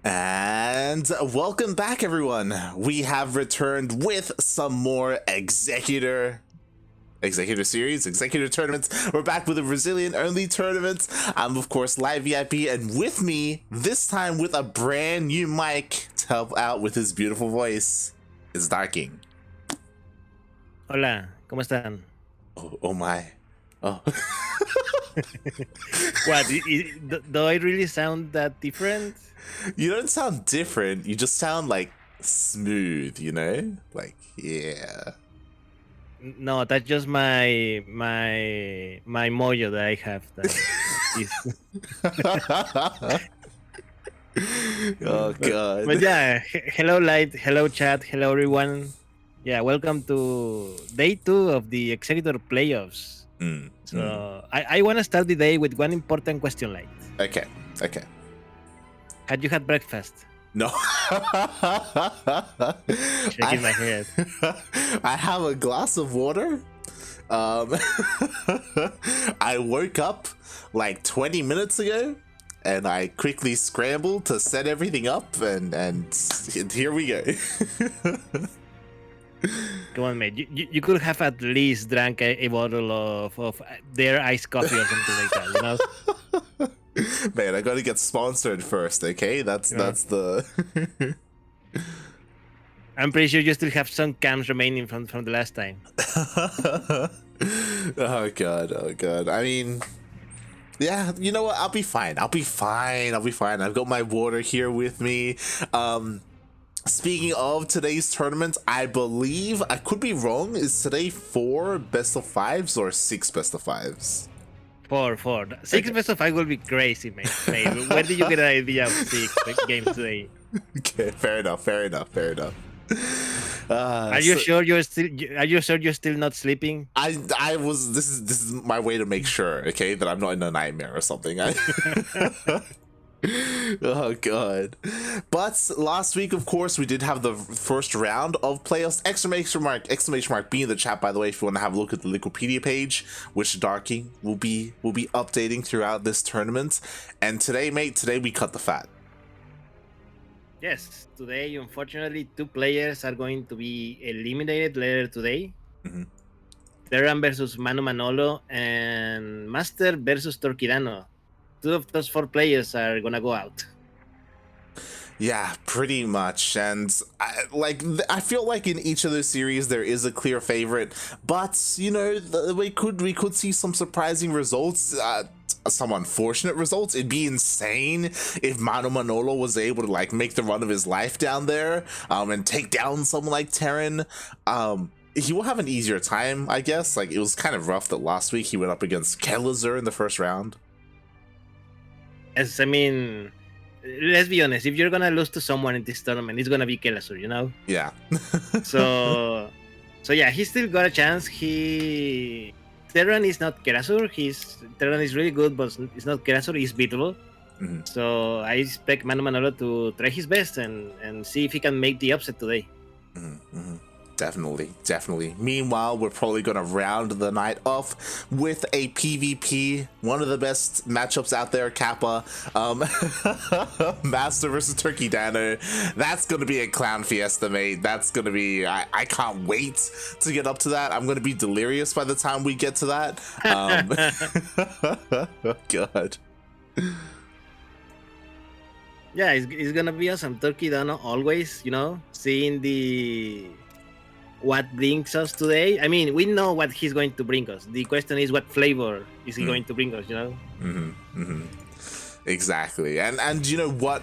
And welcome back, everyone. We have returned with some more Executor series, Executor tournaments. We're back with a Brazilian-only tournament. I'm, of course, live VIP, and with me, this time with a brand new mic to help out with his beautiful voice, is Darking. Hola, ¿cómo están? Oh my. Oh. What? Do I really sound that different? You don't sound different. You just sound like smooth, you know? Like, yeah. No, that's just my mojo that I have. Oh god. But yeah, hello Light, hello chat, hello everyone. Yeah, welcome to day 2 of the Executor playoffs. So I want to start the day with one important question, Light. Okay. Had you had breakfast? No. Shaking my head. I have a glass of water. I woke up like 20 minutes ago and I quickly scrambled to set everything up and here we go. Come on, mate. You could have at least drank a bottle of their iced coffee or something like that, you know? Man, I gotta get sponsored first, okay? That's the... I'm pretty sure you still have some cams remaining from the last time. Oh god. I mean, yeah, you know what? I'll be fine. I've got my water here with me. Speaking of today's tournament, I believe, I could be wrong, is today 4 best of 5s or 6 best of 5s? 4. 6 best of 5 will be crazy, mate. Where did you get an idea of 6 games today? Okay, fair enough. Are you sure you're still not sleeping? I was. This is my way to make sure, okay, that I'm not in a nightmare or something. Oh god. But last week, of course, we did have the first round of playoffs. Exclamation mark be in the chat, by the way, if you want to have a look at the Wikipedia page, which Darking will be updating throughout this tournament. And today, mate, we cut the fat. Yes, today, unfortunately, 2 players are going to be eliminated later today. Terran versus Manu Manolo and Master versus Torquidano. 2 of those 4 players are gonna go out. Yeah, pretty much. And I feel like in each of those series there is a clear favorite, but you know, we could see some surprising results. Some unfortunate results. It'd be insane if Manu Manolo was able to like make the run of his life down there and take down someone like Terran. He will have an easier time, I guess. Like, it was kind of rough that last week he went up against Kelazhur in the first round. As I mean, let's be honest, if you're gonna lose to someone in this tournament, it's gonna be Kelazhur, you know? Yeah. So yeah, he still got a chance. Terran is not Kelazhur. Terran is really good, but it's not Kelazhur. He's beatable. So I expect Manu Manolo to try his best and see if he can make the upset today. Definitely. Meanwhile, we're probably gonna round the night off with a PvP, one of the best matchups out there, Kappa. Master versus Turkey Dano. That's gonna be a clown fiesta, mate. That's gonna be, I can't wait to get up to that. I'm gonna be delirious by the time we get to that. Oh god. Yeah, it's gonna be awesome. Turkey Dano always, you know, seeing what brings us today. I mean, we know what he's going to bring us. The question is, what flavor is he going to bring us, you know? Exactly. And you know what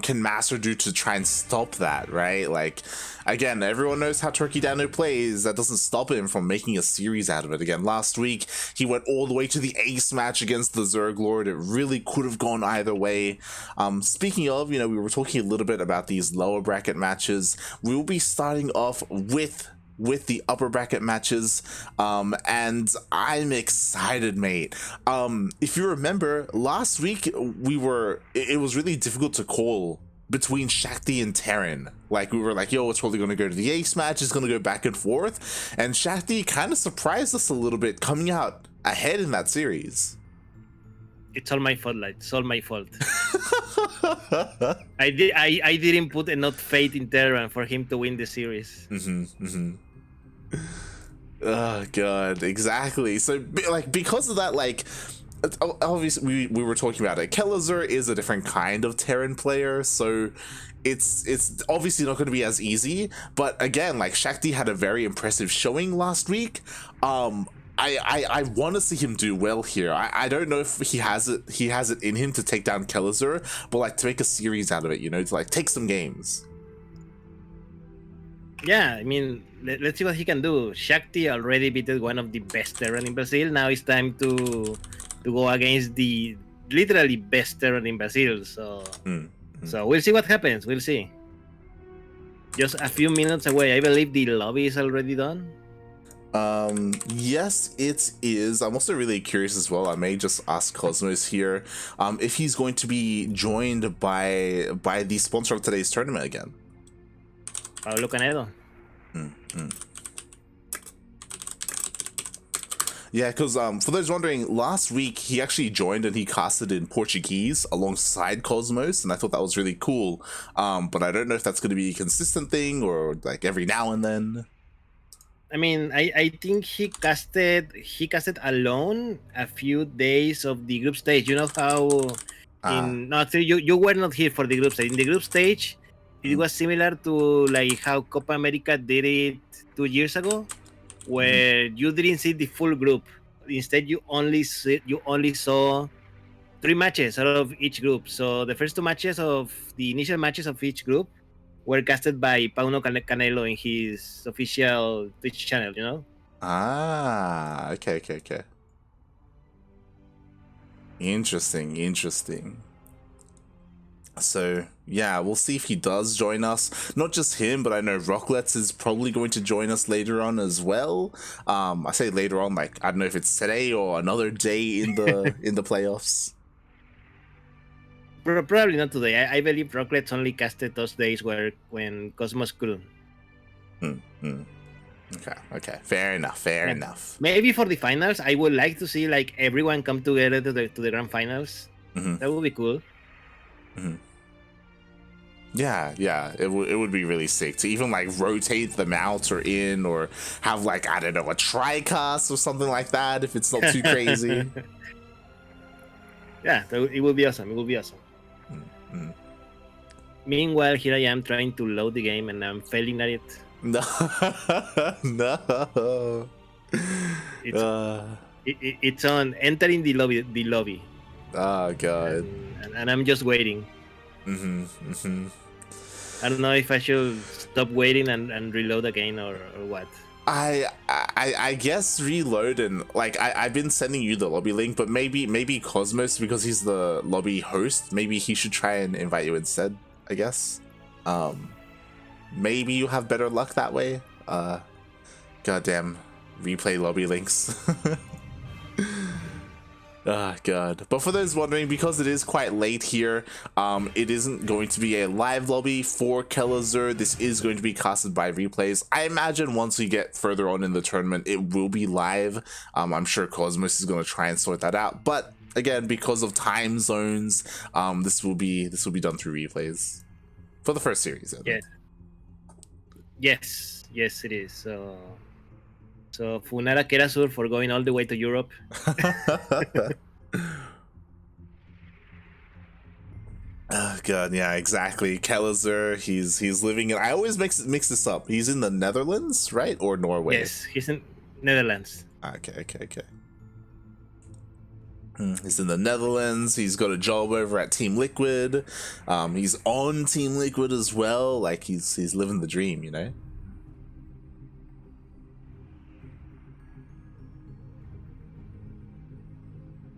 can Master do to try and stop that, right? Like, again, everyone knows how Turkey Dano plays. That doesn't stop him from making a series out of it. Again, last week he went all the way to the ace match against the Zerg Lord. It really could have gone either way. Speaking of, you know, we were talking a little bit about these lower bracket matches. We will be starting off with the upper bracket matches, and I'm excited, mate. If you remember, last week it was really difficult to call between Shakti and Terran. Like, we were like, yo, it's probably going to go to the ace match, it's going to go back and forth, and Shakti kind of surprised us a little bit, coming out ahead in that series. It's all my fault, like it's all my fault. I didn't put enough faith in Terran for him to win the series. Oh god, exactly. So like because of that, like obviously we were talking about it. Kelazhur is a different kind of Terran player, so it's obviously not going to be as easy. But again, like Shakti had a very impressive showing last week. I want to see him do well here. I don't know if he has it in him to take down Kelazhur, but like to make a series out of it, you know, to like take some games. Yeah, I mean, let's see what he can do. Shakti already beat one of the best Terran in Brazil. Now it's time to go against the literally best Terran in Brazil. So so we'll see what happens. We'll see. Just a few minutes away. I believe the lobby is already done. Yes, it is. I'm also really curious as well. I may just ask Cosmos here if he's going to be joined by the sponsor of today's tournament again. Pablo Canedo. Yeah, because for those wondering, last week he actually joined and he casted in Portuguese alongside Cosmos, and I thought that was really cool. But I don't know if that's going to be a consistent thing or like every now and then. I mean, I think he casted alone a few days of the group stage. You know how no, actually you were not here for the group stage. In the group stage, it was similar to like how Copa America did it 2 years ago, where you didn't see the full group. Instead, you only saw 3 matches out of each group. So the first 2 matches of the initial matches of each group were casted by Pauno Canelo in his official Twitch channel, you know? Okay. Interesting. So, yeah, we'll see if he does join us. Not just him, but I know Rocklets is probably going to join us later on as well. I say later on, like, I don't know if it's today or another day in the in the playoffs. Probably not today. I believe Rocklets only casted those days when Cosmos couldn't. Okay. Fair enough. Maybe for the finals, I would like to see like everyone come together to the grand finals. That would be cool. Yeah, it would be really sick to even like rotate them out or in, or have like, I don't know, a tri-cast or something like that if it's not too crazy. Yeah, it would be awesome. Meanwhile, here I am trying to load the game and I'm failing at it. No. It's on entering the lobby. Oh god. And I'm just waiting. I don't know if I should stop waiting and reload again or what. I guess reload, and like I've been sending you the lobby link, but maybe Cosmos, because he's the lobby host, maybe he should try and invite you instead, I guess. Maybe you have better luck that way. Goddamn replay lobby links. Oh god. But for those wondering, because it is quite late here, it isn't going to be a live lobby for Kelazhur. This is going to be casted by replays. I imagine once we get further on in the tournament, it will be live. I'm sure Cosmos is going to try and sort that out. But again, because of time zones, this will be done through replays for the first series. Yeah. Yes, it is. So Funara Kelazhur for going all the way to Europe. Oh god, yeah, exactly. Kelazhur, he's living in, I always mix this up. He's in the Netherlands, right? Or Norway? Yes, he's in Netherlands. Okay. He's in the Netherlands. He's got a job over at Team Liquid. He's on Team Liquid as well. Like he's living the dream, you know?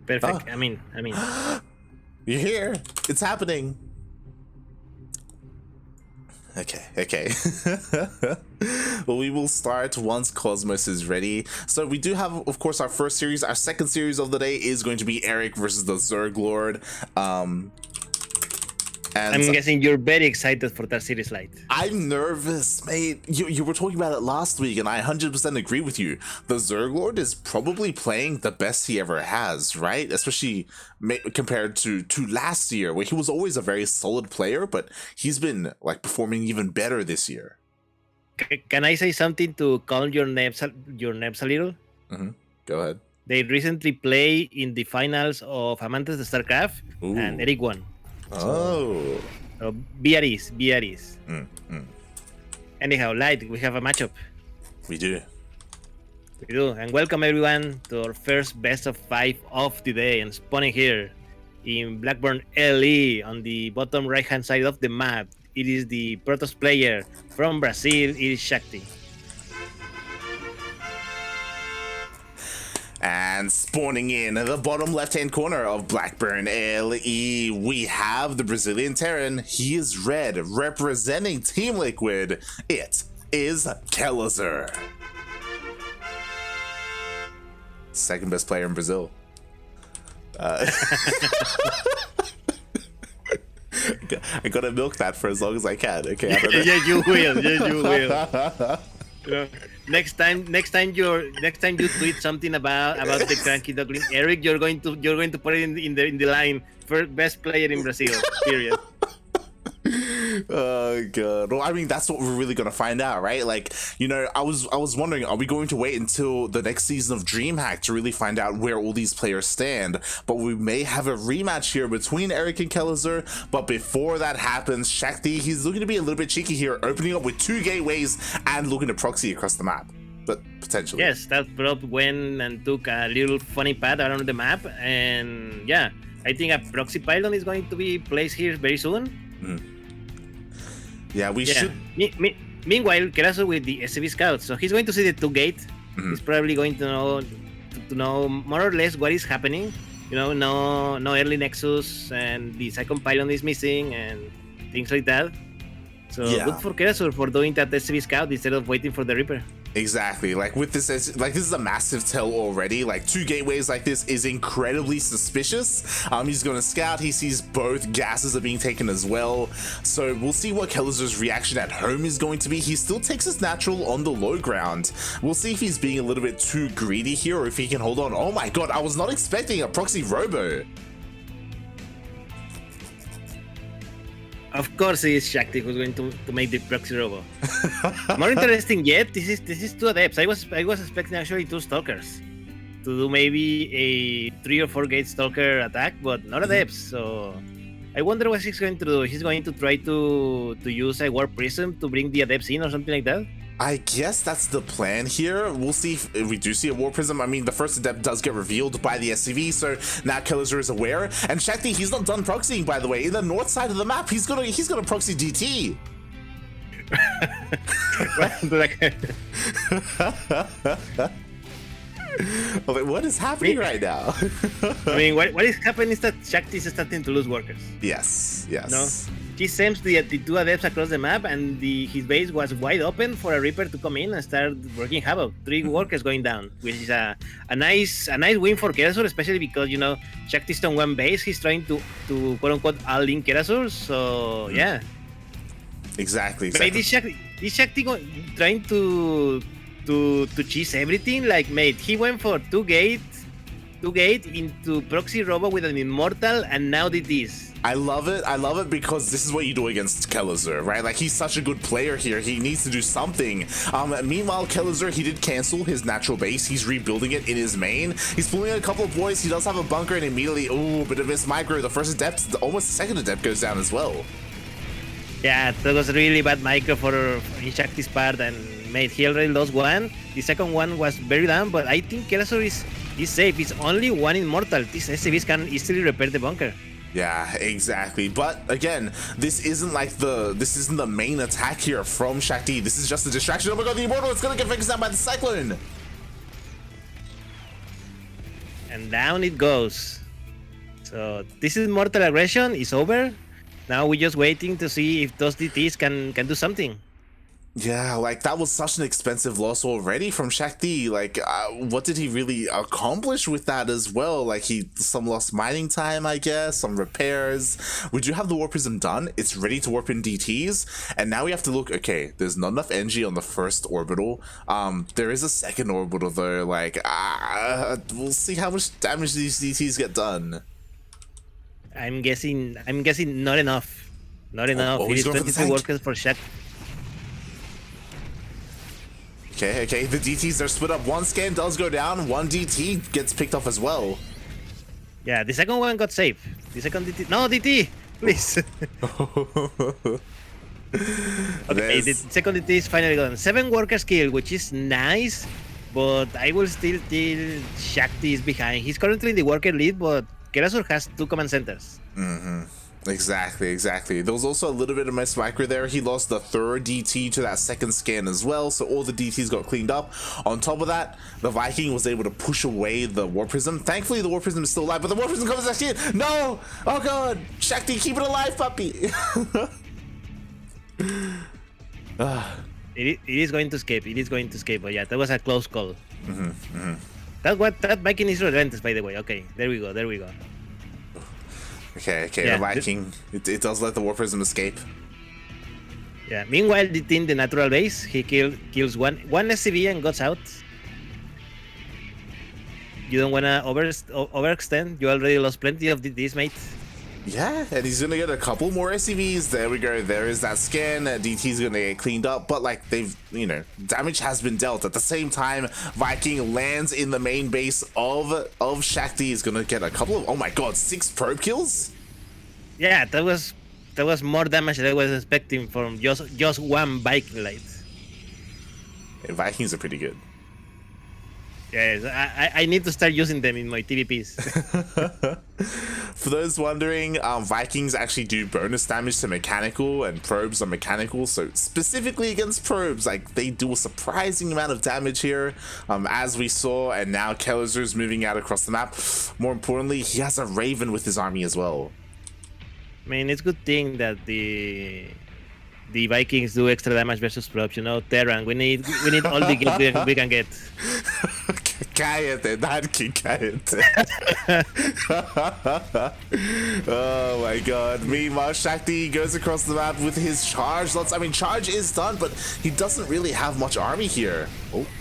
Perfect. Oh. I mean. You're here. It's happening. Okay. Well, we will start once Cosmos is ready. So we do have, of course, our first series. Our second series of the day is going to be Eric versus the Zerg Lord. And I'm guessing you're very excited for that series light. I'm nervous, mate. You were talking about it last week, and I 100% agree with you. The Zerglord is probably playing the best he ever has, right? Especially compared to last year, where he was always a very solid player, but he's been like performing even better this year. Can I say something to calm your nerves a little? Go ahead. They recently played in the finals of Amantes de StarCraft, and Eric won. So be at ease. Anyhow, Light, we have a matchup. We do. And welcome everyone to our first best of 5 of the day, and spawning here in Blackburn LE on the bottom right hand side of the map. It is the Protoss player from Brazil. It is Shakti. And spawning in the bottom left-hand corner of Blackburn LE, we have the Brazilian Terran. He is red, representing Team Liquid. It is Kelazhur. Second best player in Brazil. I gotta milk that for as long as I can. Okay. Yeah, you will. Yeah, you will. Next time you tweet something about the CranKy Ducklings, Eric, you're going to put it in the line for best player in Brazil. Period. Oh god. Well, I mean, that's what we're really gonna find out, right? Like, you know, I was wondering, are we going to wait until the next season of DreamHack to really find out where all these players stand? But we may have a rematch here between Eric and Kelazhur. But before that happens, Shakti, he's looking to be a little bit cheeky here, opening up with 2 gateways and looking to proxy across the map. But potentially. Yes, that prop went and took a little funny path around the map, and yeah, I think a proxy pylon is going to be placed here very soon. Yeah, we should. Meanwhile, Kelazhur with the SCV Scout, so he's going to see the 2 gate. He's probably going to know more or less what is happening. You know, no early Nexus, and the second pylon is missing, and things like that. So good for Kelazhur for doing that SCV Scout instead of waiting for the Reaper. Exactly. Like with this, like this is a massive tell already. Like 2 gateways like this is incredibly suspicious. He's going to scout. He sees both gases are being taken as well. So we'll see what Kelazhur's reaction at home is going to be. He still takes his natural on the low ground. We'll see if he's being a little bit too greedy here or if he can hold on. Oh my god, I was not expecting a proxy robo. Of course, it is Shakti who's going to make the proxy robo. More interesting yet, this is 2 adepts. I was expecting actually 2 stalkers to do maybe a 3 or 4 gate stalker attack, but not adepts. So I wonder what he's going to do. He's going to try to use a warp prism to bring the adepts in or something like that. I guess that's the plan here. We'll see if we do see a War Prism. I mean, the first adept does get revealed by the SCV, so now Kelazhur is aware. And Shakti, he's not done proxying, by the way. In the north side of the map, he's gonna proxy DT. What is happening right now? I mean, what is happening is that Shakti is starting to lose workers. Yes. No? He sends the 2 adepts across the map, and his base was wide open for a Reaper to come in and start working havoc. 3 workers going down, which is a nice win for Kelazhur, especially because, you know, Shakti's on 1 base. He's trying to quote unquote all in Kelazhur. So yeah, exactly. But is Shakti trying to cheese everything? Like, mate, he went for 2 gate into proxy robo with an immortal, and now did this. I love it because this is what you do against Kelazhur, right? Like, he's such a good player here. He needs to do something. Meanwhile, Kelazhur, he did cancel his natural base. He's rebuilding it in his main. He's pulling in a couple of boys. He does have a bunker, and immediately, ooh, bit of miss micro. The first adept, almost the second adept goes down as well. Yeah, that was a really bad micro for Shakti's part, and mate, he already lost 1. The second one was very down, but I think Kelazhur is safe. It's only 1 immortal. These SCVs can easily repair the bunker. Yeah, exactly. But again, this isn't the main attack here from Shakti. This is just a distraction. Oh my god, the immortal is gonna get fixed down by the cyclone. And down it goes. So this immortal aggression is over. Now we're just waiting to see if those DTs can do something. Yeah, like that was such an expensive loss already from Shakti. Like, what did he really accomplish with that as well? Like, some lost mining time, I guess, some repairs. We do have the Warp Prism done. It's ready to warp in DTs, and now we have to look. Okay, there's not enough energy on the first orbital. There is a second orbital though. Like, we'll see how much damage these DTs get done. I'm guessing not enough. Not enough. It is 23 workers for Shakti. Okay, the DTs are split up. One scan does go down, one DT gets picked off as well. Yeah, the second one got saved. The second DT... No, DT! Please! Okay, the second DT is finally gone. 7 workers killed, which is nice, but I will still till Shakti is behind. He's currently in the worker lead, but Kelazhur has 2 command centers. Exactly. There was also a little bit of mess micro there. He lost the 3rd DT to that 2nd scan as well, so all the DTs got cleaned up. On top of that, the Viking was able to push away the Warp Prism. Thankfully, the Warp Prism is still alive, but the Warp Prism comes back in. No! Oh god! Shakti, keep it alive, puppy! It is going to escape. It is going to escape, but yeah, that was a close call. That Viking is relentless, by the way. Okay, there we go. Okay, yeah, the Viking, it does let the Warp Prism escape. Yeah, meanwhile, in the natural base, he kills one SCV and goes out. You don't want to overextend. You already lost plenty of this, mate. Yeah, and he's gonna get a couple more SCVs. There we go. There is that scan. DT's gonna get cleaned up, but like they've, damage has been dealt. At the same time, Viking lands in the main base of Shakti. Is gonna get a couple of, oh my god, 6 probe kills. Yeah, that was more damage than I was expecting from just one Viking light. Yeah, Vikings are pretty good. Yes, I need to start using them in my TvPs. For those wondering, Vikings actually do bonus damage to mechanical, and probes are mechanical, so specifically against probes, like, they do a surprising amount of damage here, as we saw, and now Kelazhur's moving out across the map. More importantly, he has a Raven with his army as well. I mean, it's a good thing that the Vikings do extra damage versus probes, Terran. We need all the kills we can get. Cállate, Narki, cállate. Oh my god. Meanwhile, Shakti goes across the map with his charge. Charge is done, but he doesn't really have much army here.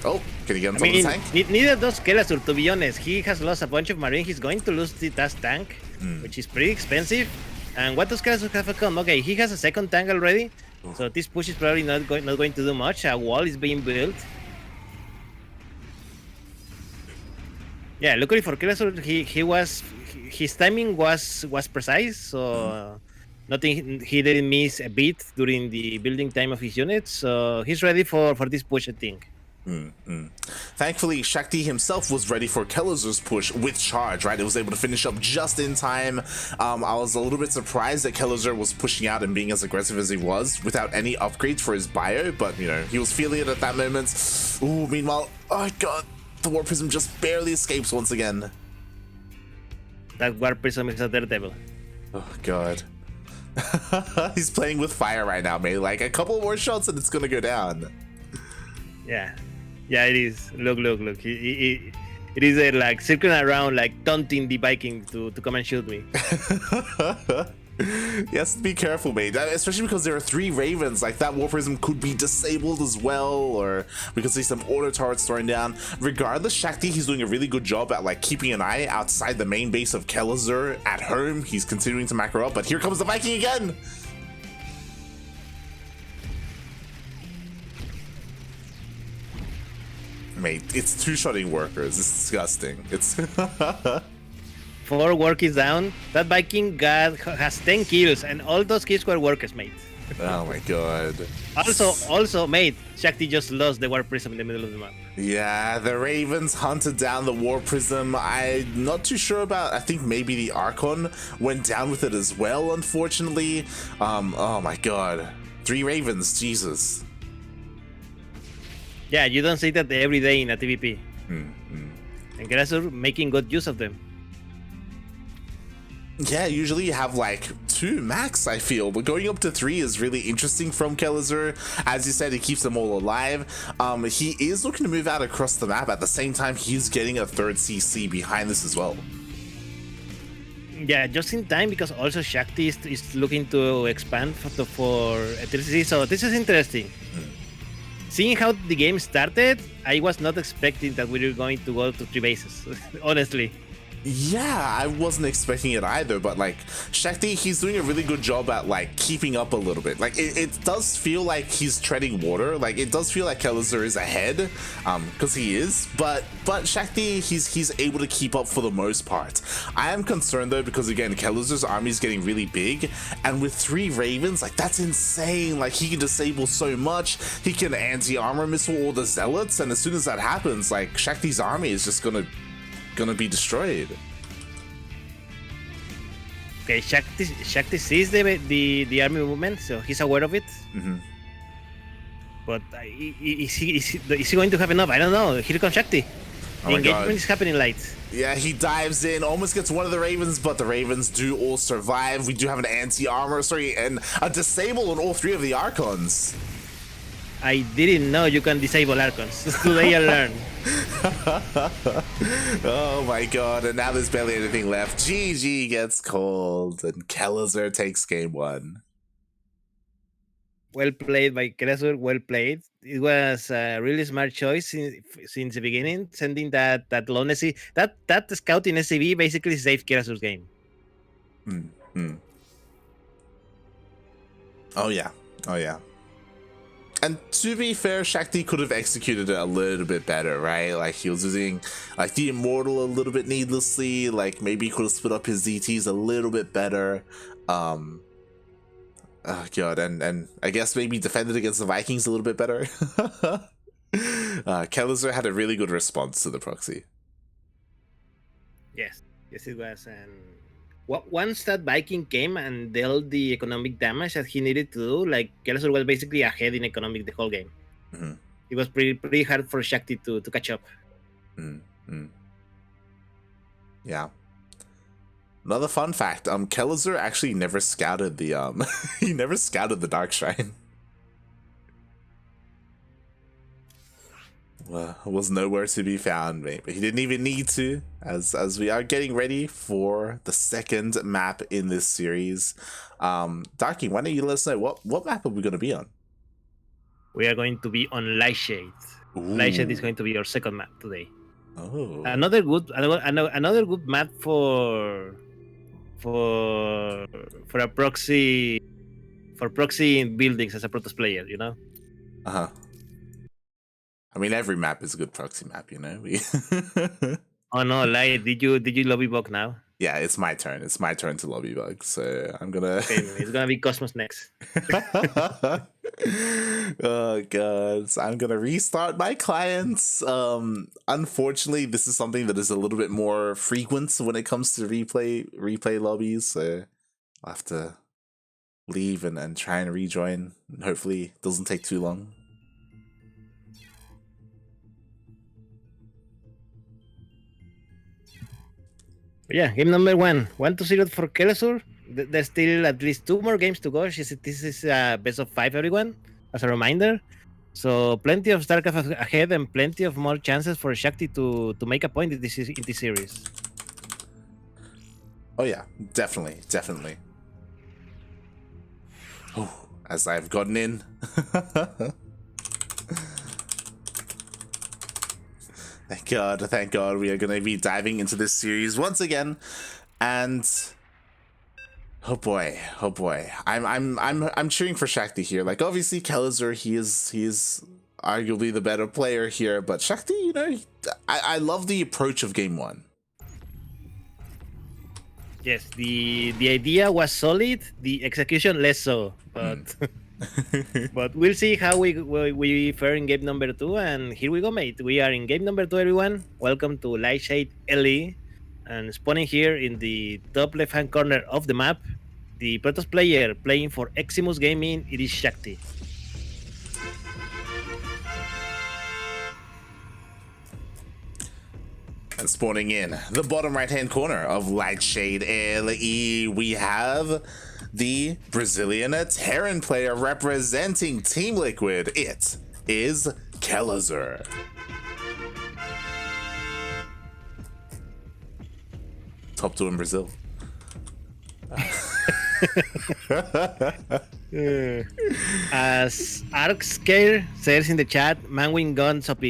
Oh, can he get on top of the tank? Neither does Kelazhur, to be honest. He has lost a bunch of marine. He's going to lose the task tank, which is pretty expensive. And what does Kelazhur have come? Okay, he has a 2nd tank already. So this push is probably not going to do much. A wall is being built. Yeah, luckily for Kelazhur, his timing was precise, so he didn't miss a beat during the building time of his units. So he's ready for this push, I think. Thankfully, Shakti himself was ready for Kelazhur's push with charge, right? It was able to finish up just in time. I was a little bit surprised that Kelazhur was pushing out and being as aggressive as he was without any upgrades for his bio, but, he was feeling it at that moment. Ooh, meanwhile, oh my god, the Warp Prism just barely escapes once again. That Warp Prism is a daredevil. Oh god. He's playing with fire right now, mate. Like, a couple more shots and it's gonna go down. Yeah, it is. Look. It is like circling around, like taunting the Viking to come and shoot me. Yes, be careful, mate. Especially because there are 3 Ravens. Like, that Warp Prism could be disabled as well, or we could see some auto turrets thrown down. Regardless, Shakti, he's doing a really good job at like keeping an eye outside the main base of Kelazhur at home. He's continuing to macro up, but here comes the Viking again. Mate, it's 2-shotting workers. It's disgusting. It's 4 workers down. That Viking has 10 kills, and all those kills were workers, mate. Oh my god. Also, mate, Shakti just lost the Warp Prism in the middle of the map. Yeah, the Ravens hunted down the Warp Prism. I'm not too sure about. I think maybe the Archon went down with it as well, unfortunately. Oh my god. 3 Ravens, Jesus. Yeah, you don't see that every day in a TvP. And Kelazhur making good use of them. Yeah, usually you have like 2 max, I feel, but going up to 3 is really interesting from Kelazhur. As you said, he keeps them all alive. He is looking to move out across the map. At the same time, he's getting a 3rd CC behind this as well. Yeah, just in time, because also Shakti is looking to expand for electricity, so this is interesting. Seeing how the game started, I was not expecting that we were going to go to 3 bases, honestly. Yeah, I wasn't expecting it either, but like Shakti, he's doing a really good job at like keeping up a little bit. Like it does feel like he's treading water. Like it does feel like Kelazhur is ahead, because he is. But Shakti, he's able to keep up for the most part. I am concerned though, because again, Kelazhur's army is getting really big, and with 3 Ravens, like that's insane. Like he can disable so much. He can anti-armor missile all the zealots, and as soon as that happens, like Shakti's army is just gonna be destroyed. Okay, Shakti sees the army movement, so he's aware of it. But is he going to have enough? I don't know. Here comes Shakti. The engagement is happening light. Yeah, he dives in, almost gets one of the Ravens, but the Ravens do all survive. We do have an anti-armor, and a disable on all 3 of the Archons. I didn't know you can disable Archons. Today I learned. Oh my god, and now there's barely anything left. GG gets called, and Kelazhur takes game 1. Well played by Kelazhur, well played. It was a really smart choice since the beginning, sending that lone SC. That scout in SCV basically saved Kelazhur's game. Oh yeah. And to be fair, Shakti could have executed it a little bit better, right? Like he was using like the Immortal a little bit needlessly. Like maybe he could have split up his ZTs a little bit better. Oh god, and I guess maybe defended against the Vikings a little bit better. Kelazhur had a really good response to the proxy. Yes it was. And once that Viking came and dealt the economic damage that he needed to do, like Kelazhur was basically ahead in economic the whole game. It was pretty hard for Shakti to catch up. Yeah. Another fun fact: Kelazhur actually never scouted the he never scouted the Dark Shrine. Was nowhere to be found, mate. But he didn't even need to, as we are getting ready for the 2nd map in this series. Darky, why don't you let us know what map are we going to be on? We are going to be on Lightshade. Lightshade is going to be your 2nd map today. Oh, another good map for a proxy buildings as a Protoss player, you know. I mean, every map is a good proxy map, you know. Oh no, like did you lobby bug now? Yeah, it's my turn. It's my turn to lobby bug, so I'm gonna. Okay, it's gonna be Cosmos next. Oh god, so I'm gonna restart my clients. Unfortunately, this is something that is a little bit more frequent when it comes to replay lobbies, so I'll have to leave and try and rejoin. And hopefully, it doesn't take too long. Yeah, game number 1, 1-0 for Kelazhur. There's still at least 2 more games to go. This is best of 5, everyone, as a reminder. So plenty of StarCraft ahead and plenty of more chances for Shakti to make a point in this series. Oh yeah, definitely. Oh, as I've gotten in. Thank God, we are going to be diving into this series once again, and oh boy, I'm cheering for Shakti here. Like obviously, Kelazhur, he is arguably the better player here, but Shakti, you know, I love the approach of game 1. Yes, the idea was solid, the execution less so, but. But we'll see how we fare in game number 2, and here we go, mate. We are in game number 2, everyone. Welcome to Lightshade LE, and spawning here in the top left-hand corner of the map, the Protoss player playing for Eximus Gaming. It is Shakti. And spawning in the bottom right-hand corner of Lightshade LE, we have the Brazilian Terran player representing Team Liquid. It is Kelazhur. Top 2 in Brazil. As Arkscare says in the chat, man with gun OP.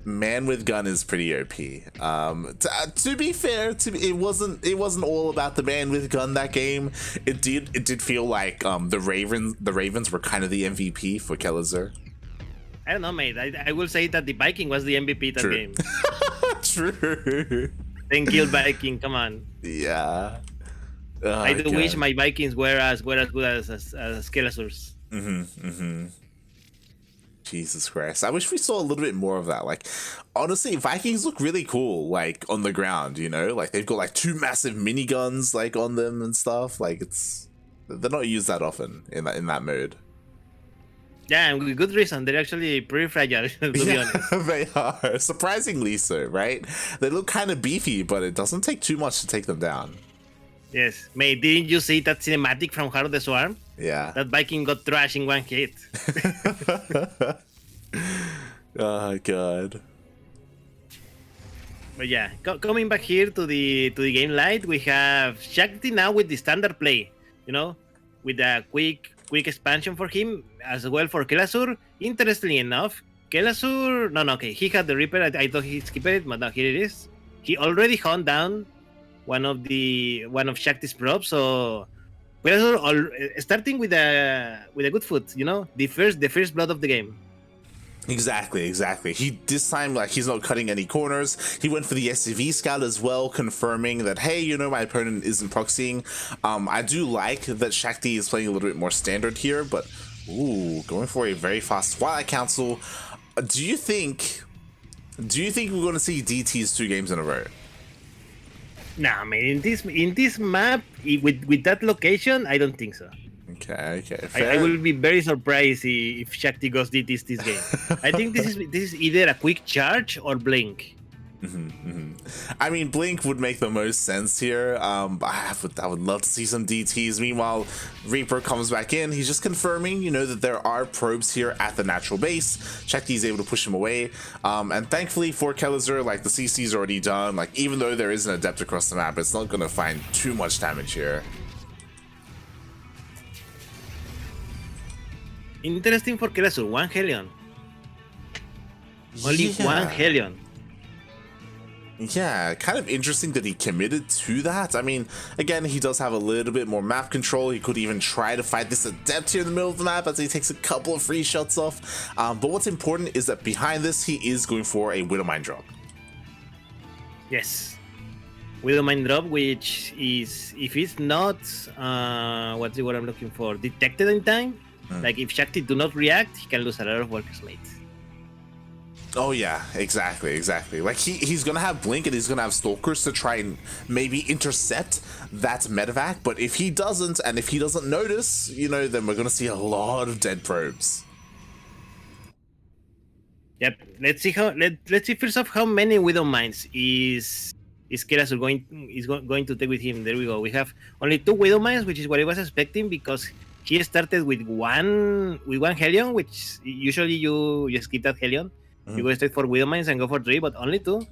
Man with gun is pretty OP. To be fair, it wasn't all about the man with gun that game. It did feel like the Ravens were kind of the MVP for Kelazhur. I don't know, mate. I will say that the Viking was the MVP that game. True. 10 kill Viking, come on. Yeah. I do wish my Vikings were as good as Kelazhur's. Jesus Christ. I wish we saw a little bit more of that. Like, honestly, Vikings look really cool, like, on the ground, you know? Like, they've got, like, 2 massive miniguns, like, on them and stuff. Like, they're not used that often in that mode. Yeah, and with good reason. They're actually pretty fragile, to be honest. They are. Surprisingly so, right? They look kind of beefy, but it doesn't take too much to take them down. Yes. Mate, didn't you see that cinematic from Heart of the Swarm? Yeah. That Viking got trashed in 1 hit. Oh, God. But yeah, coming back here to the game light, we have Shakti now with the standard play, you know, with a quick expansion for him, as well for Kelazhur. Interestingly enough, Kelazhur, okay, he had the Reaper. I thought he skipped it, but now here it is. He already hunted down one of Shakti's props, so Kelazhur starting with a good foot, you know, the first blood of the game. Exactly. This time, like, he's not cutting any corners. He went for the SCV scout as well, confirming that, hey, you know, my opponent isn't proxying. I do like that Shakti is playing a little bit more standard here, but going for a very fast Twilight Council. Do you think we're going to see DTs 2 games in a row? Nah, man, in this map with that location, I don't think so. Okay. I will be very surprised if Shakti goes DTs this game. I think this is either a quick charge or blink. I mean, blink would make the most sense here. I would love to see some DTs. Meanwhile, Reaper comes back in. He's just confirming, you know, that there are probes here at the natural base. Shakti is able to push him away. And thankfully for Kelazhur, like, the CC is already done. Like, even though there is an adept across the map, it's not going to find too much damage here. Interesting for Kelazhur, 1 Hellion. Only 1 Hellion. Yeah, kind of interesting that he committed to that. I mean, again, he does have a little bit more map control. He could even try to fight this adept here in the middle of the map as he takes a couple of free shots off. But what's important is that behind this, he is going for a Widowmine drop. Yes. Widowmine drop, which is, if it's not, what's the word I'm looking for, detected in time, like if Shakti do not react, he can lose a lot of workers, mate. Oh yeah, exactly. Like he's gonna have blink and he's gonna have stalkers to try and maybe intercept that medevac, but if he doesn't, and if he doesn't notice, you know, then we're gonna see a lot of dead probes. Yep. Let's see first off how many Widowmines is Kelazhur going to take with him. There we go. We have only 2 Widowmines, which is what I was expecting, because he started with one Hellion, which usually you skip that Hellion. You go straight for Widowmines and go for 3, but only 2.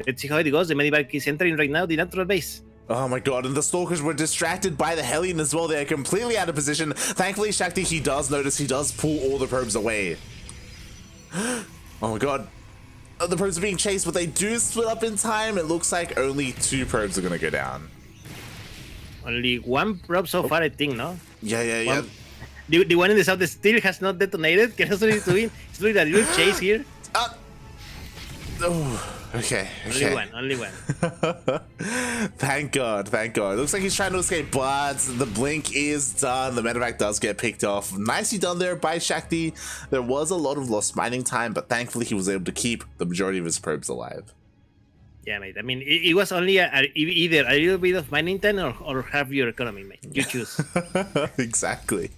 Let's see how it goes. The Medivac is entering right now the natural base. Oh my god, and the Stalkers were distracted by the Hellion as well. They are completely out of position. Thankfully, Shakti, he does notice. He does pull all the probes away. Oh my god. The probes are being chased, but they do split up in time. It looks like only 2 probes are going to go down. Only 1 probe so far, I think, no? Yeah. The one in the south still has not detonated. Kelazhur is doing a little chase here. Okay. Only one. Thank God. It looks like he's trying to escape, but the blink is done. The medevac does get picked off. Nicely done there by Shakti. There was a lot of lost mining time, but thankfully he was able to keep the majority of his probes alive. Yeah, mate. I mean, it was only either a little bit of mining time or half your economy, mate. You choose. Exactly.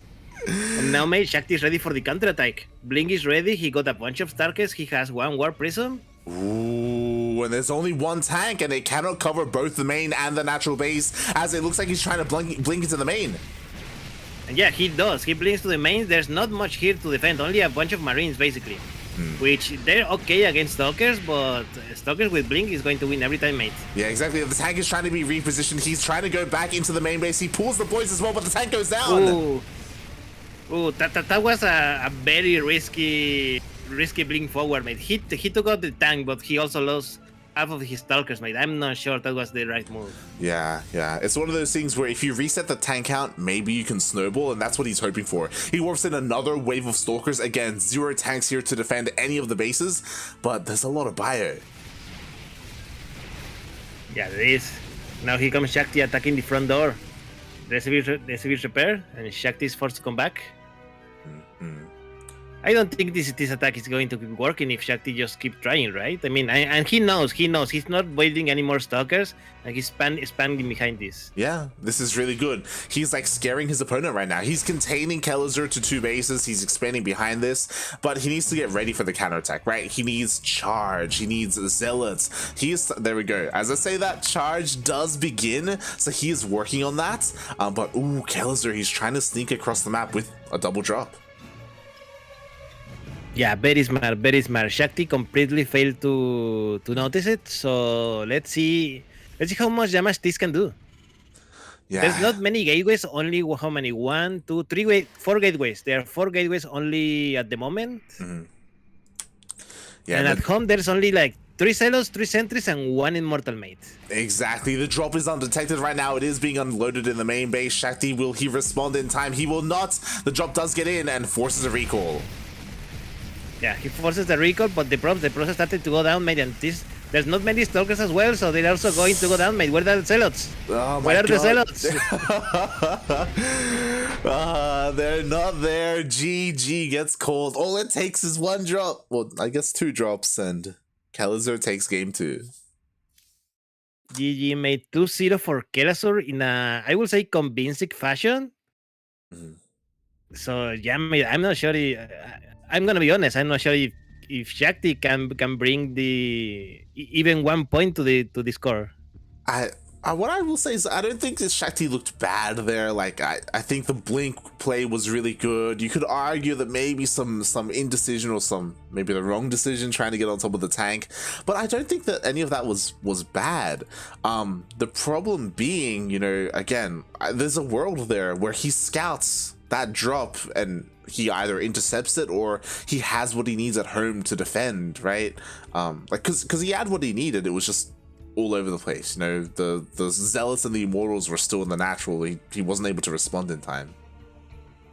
And now, mate, Shakti is ready for the counterattack. Blink is ready. He got a bunch of Starkers. He has 1 War Prism. Ooh, Ooh, and there's only one tank, and it cannot cover both the main and the natural base, as it looks like he's trying to blink into the main. And yeah, he does. He blinks to the main. There's not much here to defend. Only a bunch of Marines, basically. Which, they're okay against Stalkers, but Stalkers with blink is going to win every time, mate. Yeah, exactly. The tank is trying to be repositioned. He's trying to go back into the main base. He pulls the boys as well, but the tank goes down. Ooh, that was a very risky blink forward, mate. He took out the tank, but he also lost half of his Stalkers, mate. I'm not sure that was the right move. Yeah. It's one of those things where if you reset the tank count, maybe you can snowball, and that's what he's hoping for. He warps in another wave of Stalkers. Again, 0 tanks here to defend any of the bases, but there's a lot of bio. Yeah, there is. Now here comes Shakti attacking the front door. Receive repair, and Shakti is forced to come back. I don't think this attack is going to keep working if Shakti just keep trying, right? I mean, and he knows he's not building any more Stalkers, and he's expanding behind this. Yeah, this is really good. He's like scaring his opponent right now. He's containing Kelazhur to 2 bases. He's expanding behind this, but he needs to get ready for the counterattack, right? He needs charge. He needs zealots. There we go. As I say, that charge does begin, so he is working on that. But ooh, Kelazhur, he's trying to sneak across the map with a double drop. Yeah, very smart, very smart. Shakti completely failed to notice it. So let's see how much damage this can do. Yeah. There's not many gateways, only how many? 1, 2, 3, 4 gateways. There are 4 gateways only at the moment. Yeah, and at home there's only like 3 Zealots, 3 Sentries, and 1 Immortal Mate. Exactly. The drop is undetected right now. It is being unloaded in the main base. Shakti, will he respond in time? He will not. The drop does get in and forces a recall. Yeah, he forces the recall, but the props started to go down, mate, and there's not many Stalkers as well, so they're also going to go down, mate. Where are the Zealots? Oh Where are the Zealots? They're not there. GG gets called. All it takes is 1 drop. Well, I guess 2 drops, and Kelazhur takes game 2. GG made 2-0 for Kelazhur in a, I will say, convincing fashion. So yeah, mate, I'm not sure. I'm gonna be honest. I'm not sure if Shakti can bring even 1 point to the score. What I will say is I don't think that Shakti looked bad there. Like I think the blink play was really good. You could argue that maybe some indecision or maybe the wrong decision trying to get on top of the tank, but I don't think that any of that was bad. The problem being, again, there's a world there where he scouts that drop and he either intercepts it or he has what he needs at home to defend, right? Because he had what he needed. It was just all over the place. The Zealots and the Immortals were still in the natural. He wasn't able to respond in time.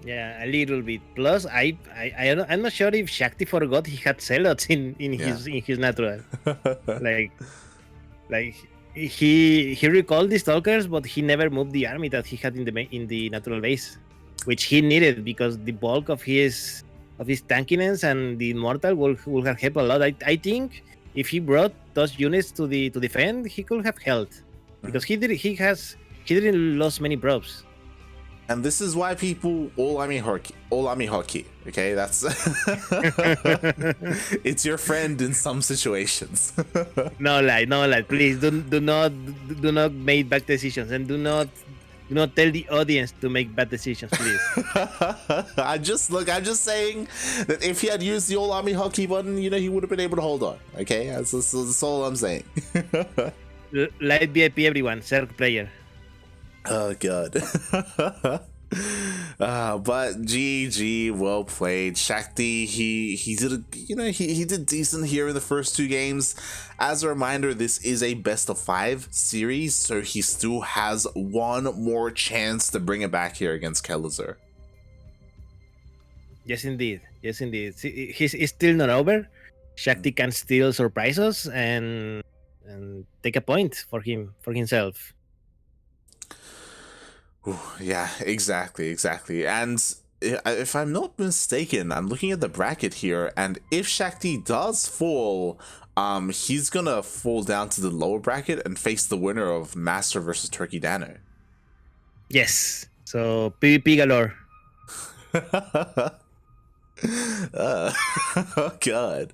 Yeah, a little bit. Plus, I'm not sure if Shakti forgot he had Zealots in his natural. like he recalled the Stalkers, but he never moved the army that he had in the natural base, which he needed because the bulk of his tankiness and the Immortal will have helped a lot. I think if he brought those units to defend, he could have held, because he didn't lose many props. And this is why people all army hockey. Okay, that's it's your friend in some situations. No lie. Please do not make bad decisions, and do not tell the audience to make bad decisions, please. I'm just saying that if he had used the all army hockey button, he would have been able to hold on. Okay, that's all I'm saying. Light VIP, everyone, Circ player. Oh god. But GG, well played. Shakti, he did decent here in the first 2 games. As a reminder, this is a best of 5 series, so he still has 1 more chance to bring it back here against Kelazhur. Yes indeed. He's still not over. Shakti can still surprise us and take a point for himself. Ooh, yeah, exactly. And if I'm not mistaken, I'm looking at the bracket here, and if Shakti does fall, he's gonna fall down to the lower bracket and face the winner of Master versus Turkey Dano. Yes, so PvP galore. Oh god.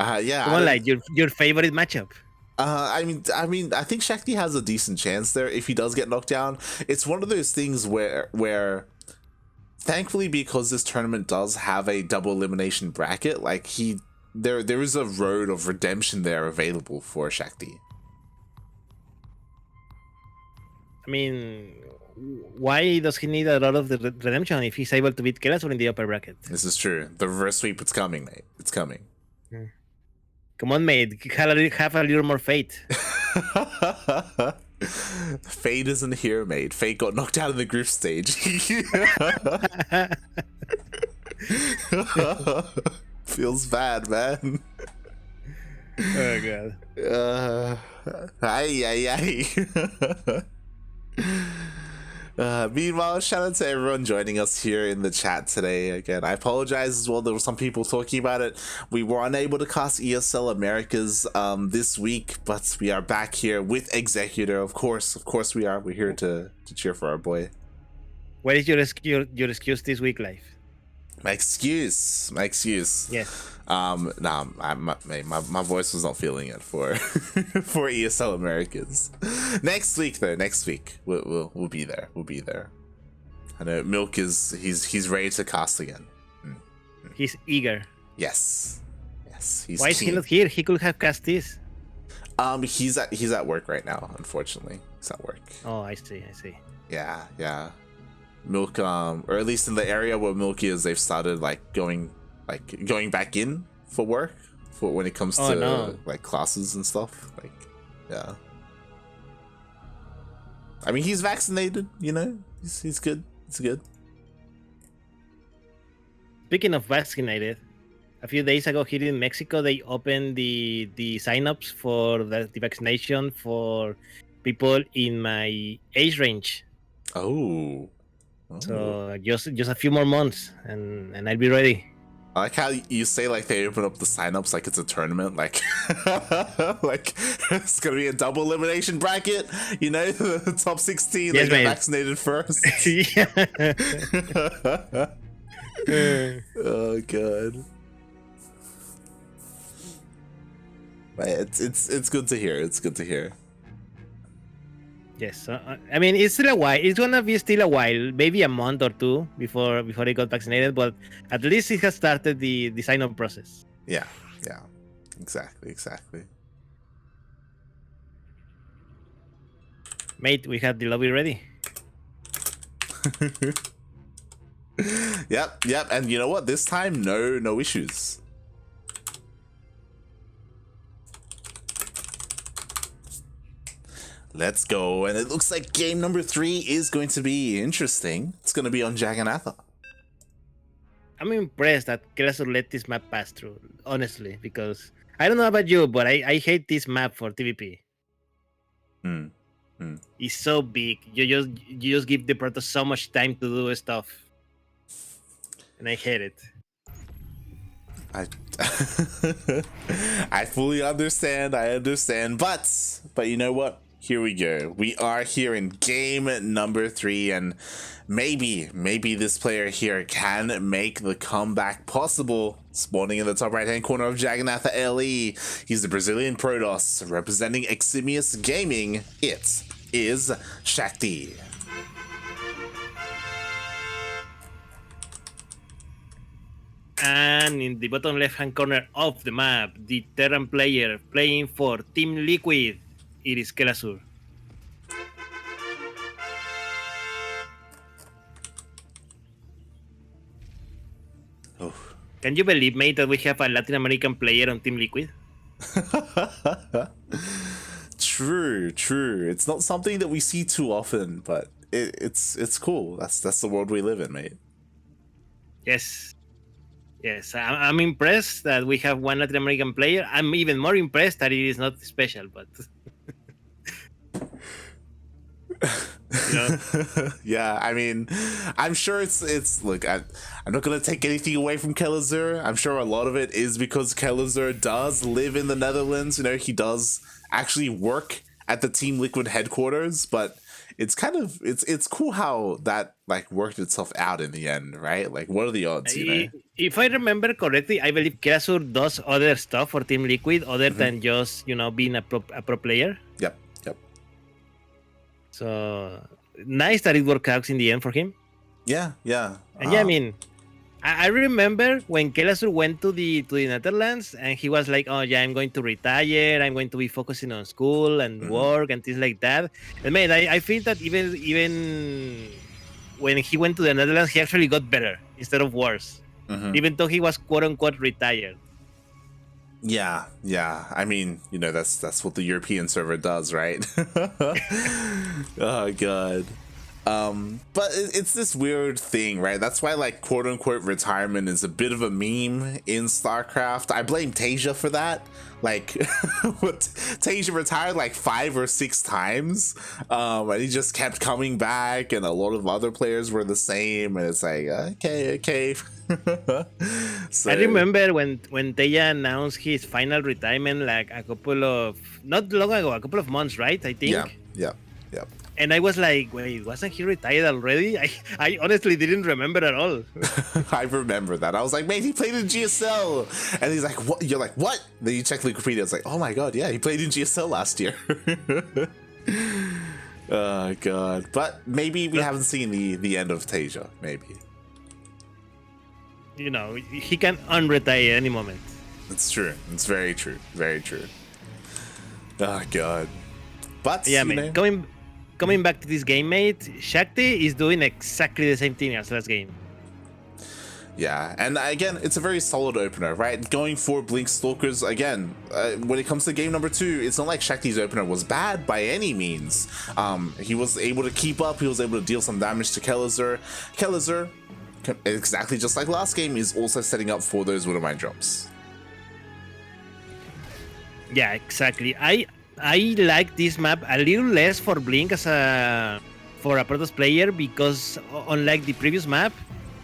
Yeah. Come on, like your favorite matchup. I think Shakti has a decent chance there if he does get knocked down. It's one of those things where thankfully, because this tournament does have a double elimination bracket, like there is a road of redemption there available for Shakti. I mean, why does he need a lot of the redemption if he's able to beat Kelazhur in the upper bracket? This is true. The reverse sweep, it's coming, mate. It's coming. Come on, mate. Have a little more faith. Fate isn't here, mate. Fate got knocked out in the group stage. Feels bad, man. Oh god. Ay. Meanwhile, shout out to everyone joining us here in the chat today. Again, I apologize as well. There were some people talking about it. We were unable to cast ESL Americas this week, but we are back here with Executor. Of course we are. We're here to cheer for our boy. What is your excuse this week, Life? My excuse. Yes. My voice was not feeling it for for ESL Americans. Next week we'll be there. I know Milk he's ready to cast again. He's eager. Yes. He's Why is he not here? He could have cast this. He's at work right now. Unfortunately, he's at work. Oh, I see. Yeah. Milk, or at least in the area where Milk is, they've started going back in for work for when it comes to like classes and stuff. Like, yeah. I mean, he's vaccinated, you know. He's good. It's good. Speaking of vaccinated, a few days ago here in Mexico, they opened the signups for the vaccination for people in my age range. Oh. So just a few more months, and I'll be ready. I like how you say like they open up the signups like it's a tournament, like like it's gonna be a double elimination bracket, you know, the top 16 they get vaccinated first. Oh god. But it's good to hear. It's good to hear. Yes, I mean it's still a while. It's gonna be still a while, maybe a month or two before they got vaccinated. But at least it has started the sign-up process. Yeah, exactly. Mate, we have the lobby ready. Yep, and you know what? This time, no issues. Let's go, and it looks like game number 3 is going to be interesting. It's going to be on Jagannatha. I'm impressed that Kelazhur let this map pass through, honestly, because I don't know about you, but I hate this map for TvP. It's so big. You just give the Protoss so much time to do stuff, and I hate it. I fully understand. But you know what? Here we go. We are here in game number 3, and maybe this player here can make the comeback possible. Spawning in the top right-hand corner of Jagannatha LE, he's the Brazilian Protoss representing Eximius Gaming. It is Shakti. And in the bottom left-hand corner of the map, the Terran player playing for Team Liquid, it is Kelazhur. Oh. Can you believe, mate, that we have a Latin American player on Team Liquid? True. It's not something that we see too often, but it's cool. That's the world we live in, mate. Yes, I'm impressed that we have one Latin American player. I'm even more impressed that it is not special, but you know? Yeah, I mean, I'm sure it's look, I'm not gonna take anything away from Kelazhur. I'm sure a lot of it is because Kelazhur does live in the Netherlands. You know, he does actually work at the Team Liquid headquarters, but it's kind of it's cool how that like worked itself out in the end, right? Like, what are the odds, you know? If I remember correctly, I believe Kelazhur does other stuff for Team Liquid other than just being a pro player. Yep, yep. So nice that it worked out in the end for him. Yeah, yeah. And I mean, I remember when Kelazhur went to the Netherlands and he was like, "Oh yeah, I'm going to retire. I'm going to be focusing on school and work and things like that." And man, I feel that even when he went to the Netherlands, he actually got better instead of worse, even though he was quote unquote retired. Yeah, yeah. I mean, that's what the European server does, right? Oh god. But it's this weird thing, right? That's why, like, quote unquote retirement is a bit of a meme in StarCraft. I blame Tasia for that. Like, Tasia retired like 5 or 6 times, and he just kept coming back, and a lot of other players were the same, and it's like, okay. So, I remember when Tasia announced his final retirement, like not long ago, a couple of months, right? I think. Yeah. And I was like, wait, wasn't he retired already? I honestly didn't remember at all. I remember that. I was like, man, he played in GSL. And he's like, what? You're like, what? Then you check Wikipedia. It's like, oh my god, yeah, he played in GSL last year. Oh god. But maybe we haven't seen the end of Tasia. Maybe. He can unretire any moment. It's true. It's very true. Very true. Oh god. But yeah, man. Coming back to this game, mate, Shakti is doing exactly the same thing as last game. Yeah, and again, it's a very solid opener, right? Going for Blink Stalkers, again, when it comes to game number 2, it's not like Shakti's opener was bad by any means. He was able to keep up, he was able to deal some damage to Kelazhur. Kelazhur, exactly just like last game, is also setting up for those Widowmine drops. Yeah, exactly. I like this map a little less for Blink for a Protoss player because unlike the previous map,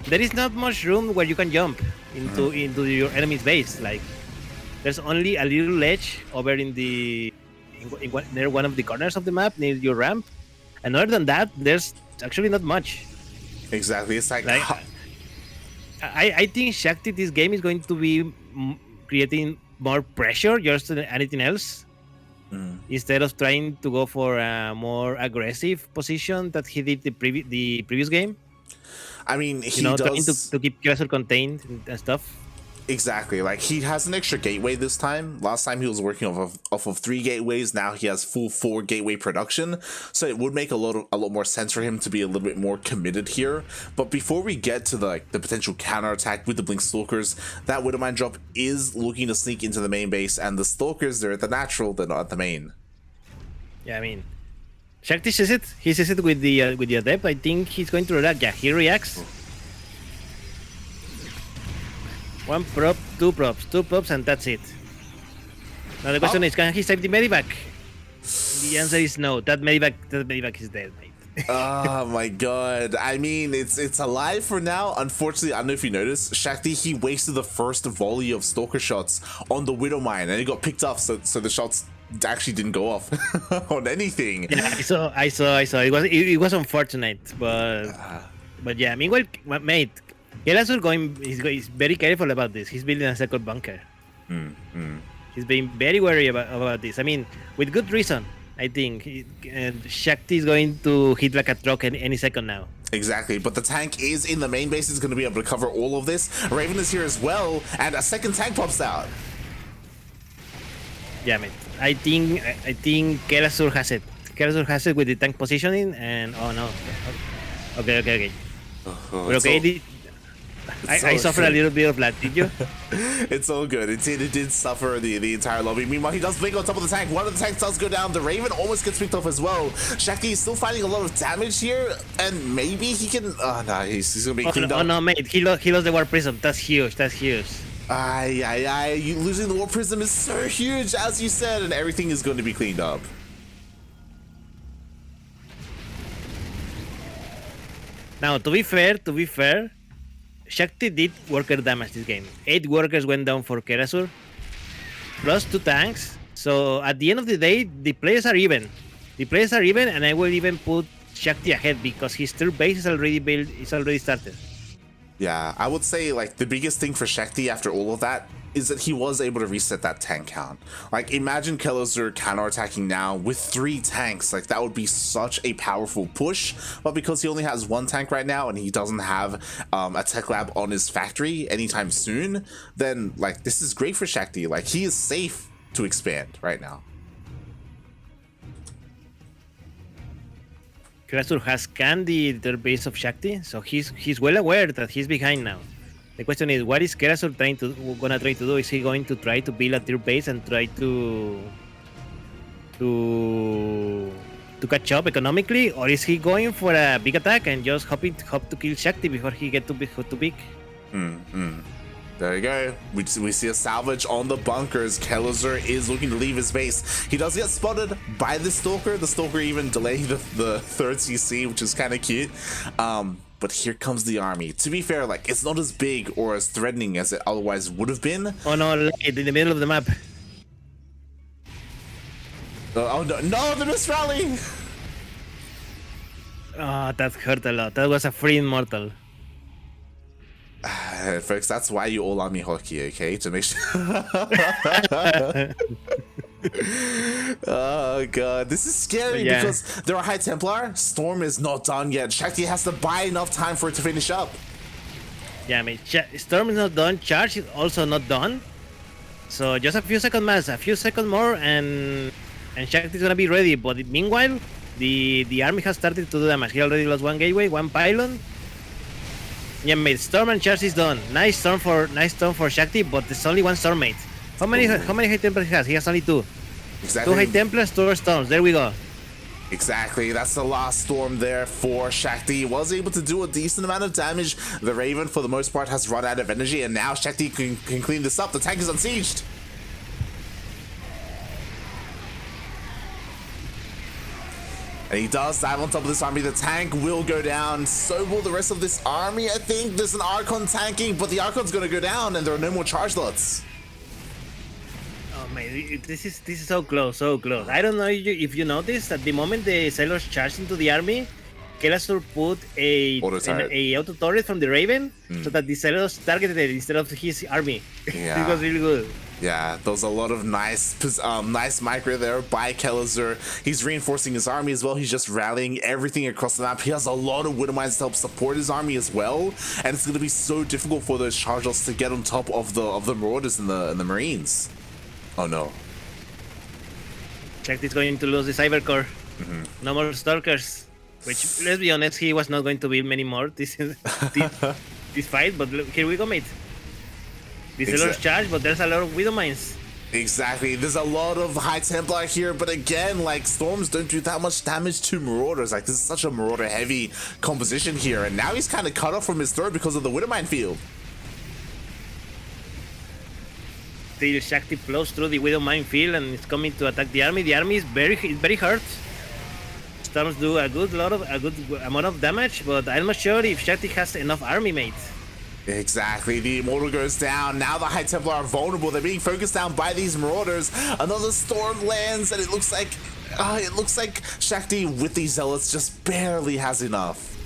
there is not much room where you can jump into your enemy's base. Like, there's only a little ledge over near one of the corners of the map near your ramp, and other than that, there's actually not much. Exactly, it's like I think Shakti this game is going to be creating more pressure just than anything else. Instead of trying to go for a more aggressive position that he did the previous game. I mean, he does trying to keep Kelazhur contained and stuff. Exactly, like he has an extra gateway this time. Last time he was working off of 3 gateways. Now he has full 4 gateway production, so it would make a lot more sense for him to be a little bit more committed here. But before we get to the potential counterattack with the Blink Stalkers, that Widowmine drop is looking to sneak into the main base, and the Stalkers, they're at the natural, they're not at the main. Yeah, I mean, Shakti sees it. He sees it with the Adept. I think he's going to react. Yeah, he reacts. 1 prop, 2 props, and that's it. Now the question is, can he save the medivac? The answer is no. That medivac is dead, mate. Oh my god. I mean, it's alive for now. Unfortunately, I don't know if you noticed, Shakti, he wasted the first volley of Stalker shots on the Widowmine, and it got picked up, so the shots actually didn't go off on anything. Yeah, I saw. It was unfortunate, but yeah. Meanwhile, mate, Kelazhur he's very careful about this. He's building a second bunker. He's being very wary about this. I mean, with good reason. I think Shakti is going to hit like a truck any second now. Exactly, but the tank is in the main base. Is going to be able to cover all of this. Raven is here as well, and a second tank pops out. Yeah, mate. I think Kelazhur has it. Kelazhur has it with the tank positioning, and oh no. Okay. Okay. I suffered a little bit of that, did you? It's all good. It did suffer the entire lobby. Meanwhile, he does blink on top of the tank. One of the tanks does go down. The Raven almost gets picked off as well. Shakti is still fighting a lot of damage here, and maybe he can. Oh no, he's gonna be cleaned up. Oh no, mate, he lost the War Prism. That's huge. You losing the War Prism is so huge, as you said, and everything is going to be cleaned up. Now, to be fair, Shakti did worker damage this game. 8 workers went down for Kelazhur, plus 2 tanks. So at the end of the day, the players are even. The players are even, and I will even put Shakti ahead because his third base is already built. It's already started. Yeah, I would say like the biggest thing for Shakti after all of that is that he was able to reset that tank count. Like imagine Kelazhur counterattacking now with 3 tanks. Like that would be such a powerful push. But because he only has 1 tank right now and he doesn't have a tech lab on his factory anytime soon, then like this is great for Shakti. Like he is safe to expand right now. Kelazhur has scanned the base of Shakti, so he's well aware that he's behind now. The question is, what is Kelazhur gonna try to do? Is he going to try to build a tier base and try to catch up economically, or is he going for a big attack and just hope to kill Shakti before he get too big? There you go. We see a salvage on the bunkers. Kelazhur is looking to leave his base. He does get spotted by the Stalker. The Stalker even delayed the third CC, which is kind of cute. But here comes the army. To be fair, like it's not as big or as threatening as it otherwise would have been. Oh no, in the middle of the map. Oh no, the missed rally! Oh, that hurt a lot. That was a free immortal. Folks, that's why you all army hockey, okay? To make sure. Oh god, this is scary because there are High Templar. Storm is not done yet. Shakti has to buy enough time for it to finish up. Yeah, I mean, Storm is not done. Charge is also not done. So just a few seconds more, and Shakti is gonna be ready. But meanwhile, the army has started to do damage. He already lost 1 gateway, 1 pylon. Yeah, mate. Storm and Charge is done. Nice storm for Shakti, but there's only 1 storm, mate. How many High Templars he has? He has only 2. Exactly. 2 High Templars, 2 storms. There we go. Exactly. That's the last storm there for Shakti. Was able to do a decent amount of damage. The Raven, for the most part, has run out of energy, and now Shakti can clean this up. The tank is unsieged. And he does dive on top of this army. The tank will go down. So will the rest of this army, I think. There's an Archon tanking, but the Archon's going to go down, and there are no more charge lots. Oh man, this is so close, so close. I don't know if you noticed that the moment the sailors charged into the army, Kelazhur put a auto turret from the Raven so that the sailors targeted it instead of his army. Yeah. It was really good. Yeah, there's a lot of nice micro there by Kelazhur. He's reinforcing his army as well. He's just rallying everything across the map. He has a lot of Widow Mines to help support his army as well, and it's going to be so difficult for those chargers to get on top of the Marauders and the Marines. Oh no! Shakti is going to lose the Cyber Core. No more Stalkers. Which, let's be honest, he was not going to build many more this fight. But look, here we go, mate. The sailors charge, but there's a lot of Widow Mines. Exactly. There's a lot of High Templar here, but again, like, Storms don't do that much damage to Marauders. Like, this is such a Marauder-heavy composition here, and now he's kind of cut off from his third because of the Widow Mine field. Still, Shakti flows through the Widow Mine field and is coming to attack the army. The army is very hurt. Storms do a good amount of damage, but I'm not sure if Shakti has enough army, mate. Exactly. The Immortal goes down. Now the High Templar are vulnerable. They're being focused down by these Marauders. Another storm lands, and it looks like Shakti with these Zealots just barely has enough.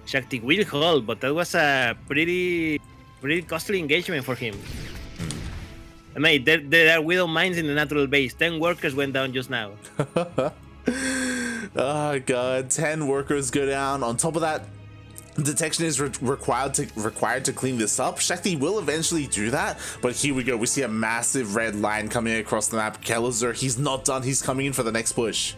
Shakti will hold, but that was a pretty costly engagement for him. I mean, there are Widow Mines in the natural base. 10 workers went down just now. Oh god, 10 workers go down. On top of that, detection is required to clean this up. Shakti will eventually do that, but here we go. We see a massive red line coming across the map. Kelazhur, he's not done. He's coming in for the next push.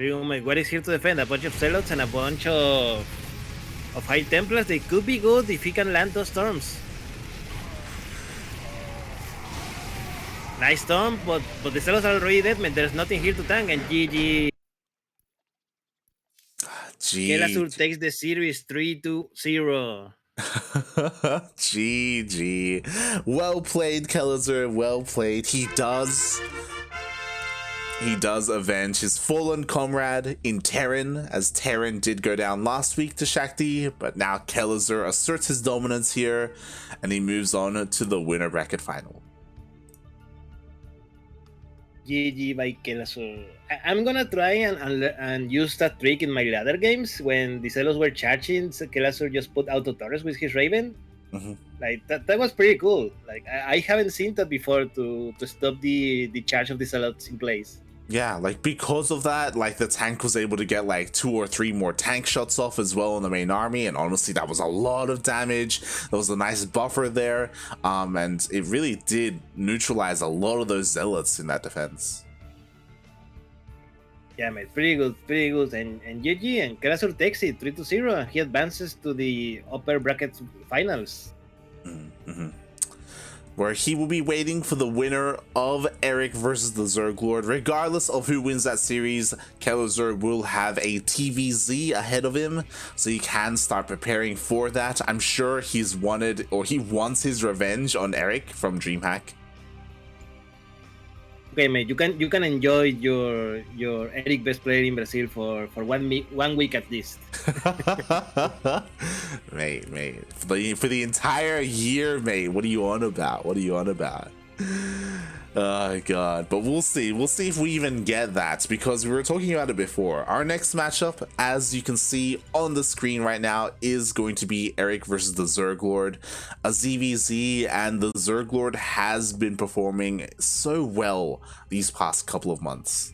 Oh my, what is here to defend? A bunch of Zealots and a bunch of High Templars. They could be good if he can land those storms. Nice storm, but the Zealots are already dead, man. There's nothing here to tank, and GG. Kelazhur takes the series 3-0. GG. Well played, Kelazhur. Well played. He does He does avenge his fallen comrade in Terran, as Terran did go down last week to Shakti, but now Kelazhur asserts his dominance here, and he moves on to the winner bracket final. GG by Kelazhur. I'm gonna try and use that trick in my ladder games when the Celos were charging. So Kelazhur just put auto turrets with his Raven. Like that was pretty cool. Like I haven't seen that before to stop the charge of the Celots in place. Yeah, like because of that, like the tank was able to get like 2 or 3 more tank shots off as well in the main army, and honestly that was a lot of damage. There was a nice buffer there, and it really did neutralize a lot of those zealots in that defense. Yeah, mate, pretty good, and GG, and Kelazhur takes it 3-0, and he advances to the upper bracket finals. Where he will be waiting for the winner of Eric versus the Zerg Lord. Regardless of who wins that series, Kelazhur will have a TVZ ahead of him, so he can start preparing for that. I'm sure he wants his revenge on Eric from DreamHack. Okay, mate, you can enjoy your Eric best player in Brazil for 1 week at least. mate, for the entire year, mate. What are you on about? Oh god, but we'll see if we even get that, because we were talking about it before. Our next matchup, as you can see on the screen right now, is going to be Eric versus the Zerg Lord, a ZVZ, and the Zerg Lord has been performing so well these past couple of months.